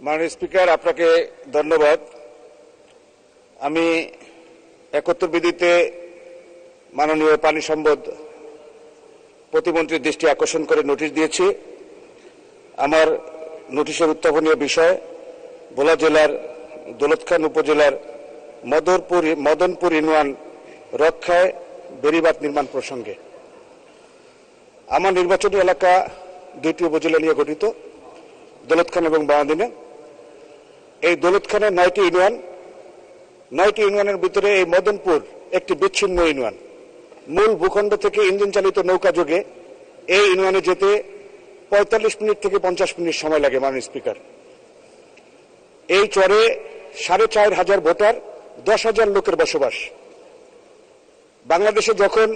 মাননীয় স্পিকার, আপনাকে ধন্যবাদ। আমি ৭১ বিধিতে মাননীয় পানি সম্পদ প্রতিমন্ত্রীর দৃষ্টি আকর্ষণ করে নোটিশ দিয়েছি। আমার নোটিশের উত্থাপনীয় বিষয় ভোলা জেলার দৌলতখান উপজেলার মদনপুর ইউনিয়ন রক্ষায় বেড়িবাঁধ নির্মাণ প্রসঙ্গে। আমার নির্বাচনী এলাকা দুইটি উপজেলা নিয়ে গঠিত, দৌলতখান এবং বাঁওয়াদিনে। এই দৌলতখানের ৯টি ইউনিয়নের ভিতরে এই মদনপুর একটি বিচ্ছিন্ন ইউনিয়ন। মূল ভূখণ্ড থেকে ইঞ্জিন চালিত নৌকা যোগে এই ইউনিয়নে যেতে ৪৫ মিনিট থেকে ৫০ মিনিট সময় লাগে। মাননীয় স্পিকার, এই চরে ৪,৫০০ ভোটার, ১০,০০০ লোকের বসবাস। বাংলাদেশে যখন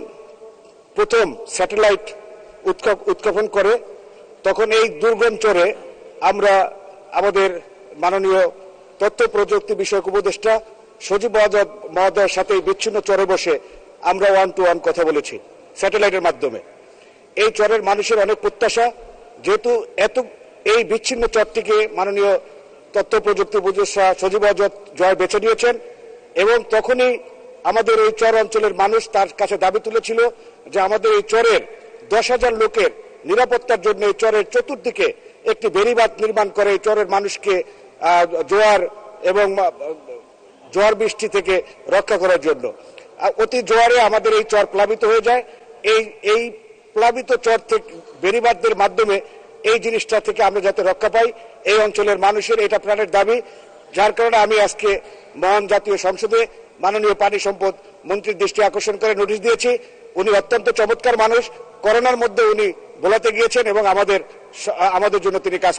প্রথম স্যাটেলাইট উৎক্ষেপণ করে তখন এই দুর্গম চরে আমরা আমাদের মাননীয় তথ্য প্রযুক্তি বিষয়ক উপদেষ্টা সজীব মহোদয়ের সাথে এই বিচ্ছিন্ন চরে বসে আমরা 1-to-1 কথা বলেছি স্যাটেলাইটের মাধ্যমে। এই চরের মানুষের অনেক প্রত্যাশা, যেহেতু এই বিচ্ছিন্ন চরটিকে মাননীয় তথ্য প্রযুক্তি উপদেষ্টা সজীব জয় বেছে নিয়েছেন এবং তখনই আমাদের এই চর অঞ্চলের মানুষ তার কাছে দাবি তুলেছিল যে আমাদের এই চরের ১০,০০০ লোকের নিরাপত্তার জন্য এই চরের চতুর্দিকে একটি বেড়িবাঁধ নির্মাণ করে এই চরের মানুষকে জোয়ার বৃষ্টি থেকে রক্ষা করার জন্য। অতি জোয়ারে আমাদের এই চর প্লাবিত হয়ে যায়। এই প্লাবিত চর থেকে বেড়িবাঁধের মাধ্যমে এই জিনিসটা থেকে আমরা যাতে রক্ষা পাই, এই অঞ্চলের মানুষের এটা প্রাণের দাবি। যার কারণে আমি আজকে মহান জাতীয় সংসদে মাননীয় পানি সম্পদ মন্ত্রীর দৃষ্টি আকর্ষণ করে নোটিশ দিয়েছি। উনি অত্যন্ত চমৎকার মানুষ, করোনার মধ্যে উনি ভোলাতে গিয়েছেন এবং আমাদের জন্য তিনি কাজ